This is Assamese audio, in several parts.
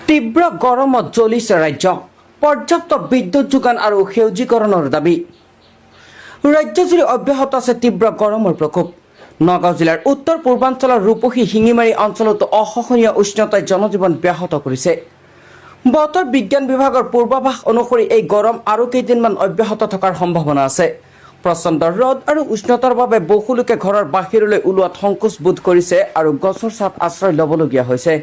তীব্ৰ গৰমত জ্বলিছে ৰাজ্য পৰ্যাপ্ত বিদ্যুৎ যোগান আৰু সেউজীকৰণৰ দাবী ৰাজ্যজুৰি অব্যাহত আছে তীব্ৰ গৰমৰ প্ৰকোপ নগাঁও জিলাৰ উত্তৰ পূৰ্বাঞ্চলৰ ৰূপসী শিঙিমাৰী অঞ্চলত অসহনীয় উষ্ণতাই জনজীৱন ব্যাহত কৰিছে বতৰ বিজ্ঞান বিভাগৰ পূৰ্বাভাস অনুসৰি এই গৰম আৰু কেইদিনমান অব্যাহত থকাৰ সম্ভাৱনা আছে প্ৰচণ্ড ৰ'দ আৰু উষ্ণতাৰ বাবে বহু লোকে ঘৰৰ বাহিৰলৈ ওলোৱাত সংকোচ বোধ কৰিছে আৰু গছৰ ছাঁত আশ্ৰয় ল'বলগীয়া হৈছে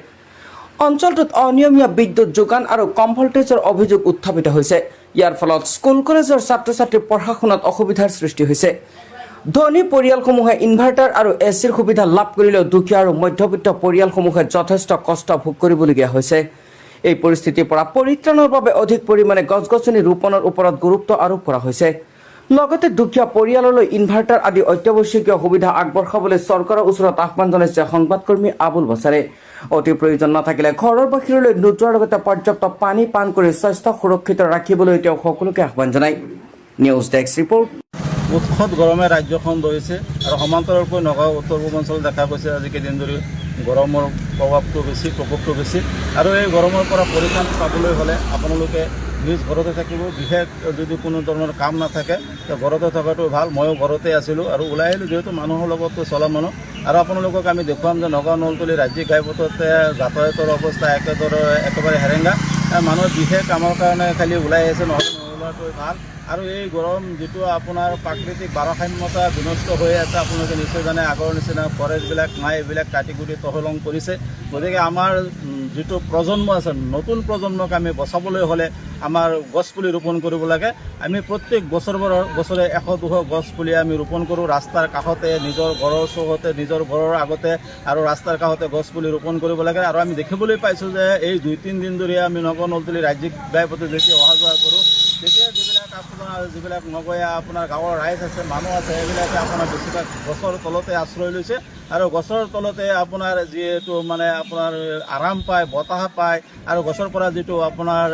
অঞ্চলটোত অনিয়মীয়া বিদ্যুৎ যোগান আৰু কম ভল্টেজৰ অভিযোগ উত্থাপিত হৈছে ইয়াৰ ফলত স্কুল কলেজৰ ছাত্ৰ ছাত্ৰীৰ পঢ়া শুনাত অসুবিধাৰ সৃষ্টি হৈছে ধনী পৰিয়ালসমূহে ইনভাৰ্টাৰ আৰু এচিৰ সুবিধা লাভ কৰিলেও দুখীয়া আৰু মধ্যবিত্ত পৰিয়ালসমূহে যথেষ্ট কষ্ট ভোগ কৰিবলগীয়া হৈছে এই পৰিস্থিতিৰ পৰা পৰিত্ৰাণৰ বাবে অধিক পৰিমাণে গছ-গছনি ৰোপণৰ ওপৰত গুৰুত্ব আৰোপ কৰা হৈছে লগতে দুখীয়া পৰিয়াললৈ ইনভাৰ্টাৰ আদি অত্যাৱশ্যকীয় সুবিধা আগবঢ়াবলৈ চৰকাৰৰ ওচৰত আহ্বান জনাইছে সংবাদকৰ্মী আবুল বছাৰে অতি প্ৰয়োজন নাথাকিলে ঘৰৰ বাহিৰলৈ নোযোৱাৰ লগতে পৰ্যাপ্ত পানী পান কৰি স্বাস্থ্য সুৰক্ষিত ৰাখিবলৈ তেওঁ সকলোকে আহ্বান জনায় নিউজ ডেস্ক ৰিপৰ্ট উৎকট গৰমে ৰাজ্যখন ধৰিছে আৰু সমান্তৰালকৈ নগাঁও উত্তৰ পূৰ্বাঞ্চল দেখা গৈছে আজি কেইদিন ধৰি গৰমৰ প্ৰভাৱটো বেছি প্ৰকোপটো বেছি আৰু এই গৰমৰ পৰা পৰিত্ৰাণ পাবলৈ হ'লে আপোনালোকে নিজ ঘৰতে থাকিব বিশেষ যদি কোনো ধৰণৰ কাম নাথাকে তো ঘৰতে থকাটো ভাল ময়ো ঘৰতে আছিলোঁ আৰু ওলাই আহিলোঁ যিহেতু মানুহৰ লগতো চলা মানুহ আৰু আপোনালোকক আমি দেখুৱাম যে নগাঁও নলতলী ৰাজ্যিক ঘাইপথতে যাতায়াতৰ অৱস্থা একেবাৰে হেৰেঙা মানুহ বিশেষ কামৰ কাৰণে খালি ওলাই আহিছে নহ'লে নোলোৱাটোৱে ভাল আৰু এই গৰম যিটো আপোনাৰ প্ৰাকৃতিক ভাৰসাম্যতা বিনষ্ট হৈ আছে আপোনালোকে নিশ্চয় জানে আগৰ নিচিনা ফৰেষ্টবিলাক নাই এইবিলাক কাটি কুটি তহিলং কৰিছে গতিকে আমাৰ যিটো প্ৰজন্ম আছে নতুন প্ৰজন্মক আমি বচাবলৈ হ'লে আমাৰ গছপুলি ৰোপণ কৰিব লাগে আমি প্ৰত্যেক বছৰে 100-200 গছপুলি আমি ৰোপণ কৰোঁ ৰাস্তাৰ কাষতে নিজৰ ঘৰৰ চৌহদতে নিজৰ ঘৰৰ আগতে আৰু ৰাস্তাৰ কাষতে গছপুলি ৰোপণ কৰিব লাগে আৰু আমি দেখিবলৈ পাইছোঁ যে এই 2-3 দিন ধৰি আমি নগাঁও নলতলী ৰাজ্যিক ঘাইপথে যেতিয়া অহা যোৱা কৰোঁ তেতিয়া যিবিলাক নগঞা আপোনাৰ গাঁৱৰ ৰাইজ আছে মানুহ আছে এইবিলাকে আপোনাৰ বেছিভাগ গছৰ তলতে আশ্ৰয় লৈছে আৰু গছৰ তলতে আপোনাৰ যিহেতু মানে আপোনাৰ আৰাম পায় বতাহ পায় আৰু গছৰ পৰা যিটো আপোনাৰ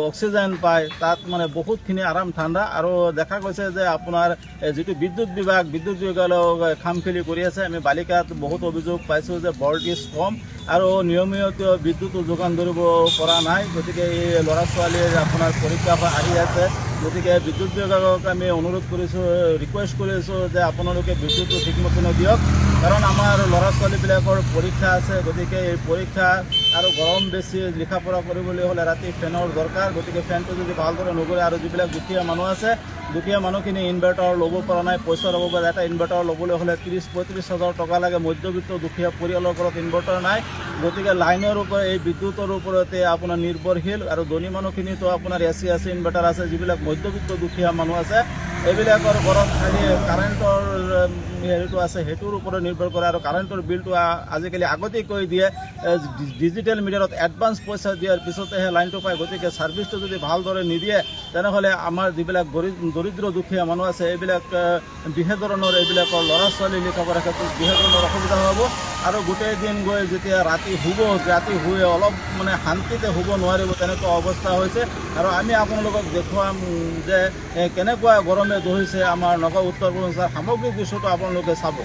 অক্সিজেন পায় তাত মানে বহুতখিনি আৰাম ঠাণ্ডা আৰু দেখা গৈছে যে আপোনাৰ যিটো বিদ্যুৎ বিভাগে খামখেলি কৰি আছে আমি বালিকাত বহুত অভিযোগ পাইছোঁ যে ভল্টেজ কম আৰু নিয়মিত বিদ্যুৎ যোগান ধৰিব পৰা নাই গতিকে এই ল'ৰা ছোৱালীৰ আপোনাৰ পৰীক্ষা আহি আছে গতিকে বিদ্যুৎ বিভাগক আমি অনুৰোধ কৰিছোঁ ৰিকুৱেষ্ট কৰিছোঁ যে আপোনালোকে বিদ্যুৎটো ঠিকমতে দিয়ক কাৰণ আমাৰ ল'ৰা ছোৱালীবিলাকৰ পৰীক্ষা আছে গতিকে এই পৰীক্ষা আৰু গৰম বেছি লিখা পঢ়া কৰিবলৈ হ'লে ৰাতি ফেনৰ দৰকাৰ গতিকে ফেনটো যদি ভালদৰে নগৰে আৰু যিবিলাক দুখীয়া মানুহ আছে দুখীয়া মানুহখিনি ইনভাৰ্টাৰ ল'ব পৰা নাই পইচা ল'ব পাৰে এটা ইনভাৰ্টাৰ ল'বলৈ হ'লে 30-35 হাজাৰ টকা লাগে মধ্যবিত্ত দুখীয়া পৰিয়ালৰ ঘৰত ইনভাৰ্টাৰ নাই গতিকে লাইনৰ ওপৰত এই বিদ্যুতৰ ওপৰতে আপোনাৰ নিৰ্ভৰশীল আৰু ধনী মানুহখিনিতো আপোনাৰ এচি আছে ইনভাৰ্টাৰ আছে যিবিলাক মধ্যবিত্ত দুখীয়া মানুহ আছে এইবিলাকৰ ঘৰত খালি কাৰেণ্টৰ হেৰিটো আছে সেইটোৰ ওপৰত নিৰ্ভৰ কৰে আৰু কাৰেণ্টৰ বিলটো আজিকালি আগতীয়াকৈ দিয়ে ডিজিটেল মিটাৰত এডভান্স পইচা দিয়াৰ পিছতেহে লাইনটো পায় গতিকে ছাৰ্ভিচটো যদি ভালদৰে নিদিয়ে তেনেহ'লে আমাৰ যিবিলাক দৰিদ্ৰ দুখীয়া মানুহ আছে এইবিলাক বিশেষ ধৰণৰ এইবিলাকৰ ল'ৰা ছোৱালী লিখা পঢ়াৰ ক্ষেত্ৰত বিশেষ ধৰণৰ অসুবিধা হ'ব আৰু গোটেই দিন গৈ যেতিয়া ৰাতি শুই অলপ মানে শান্তিতে শুব নোৱাৰিব তেনেকুৱা অৱস্থা হৈছে আৰু আমি আপোনালোকক দেখুৱাম যে কেনেকুৱা গৰমে দহিছে আমাৰ নগাঁও উত্তৰ পূৰ্বাঞ্চলৰ সামগ্ৰিক দৃশ্যটো আপোনালোকে চাব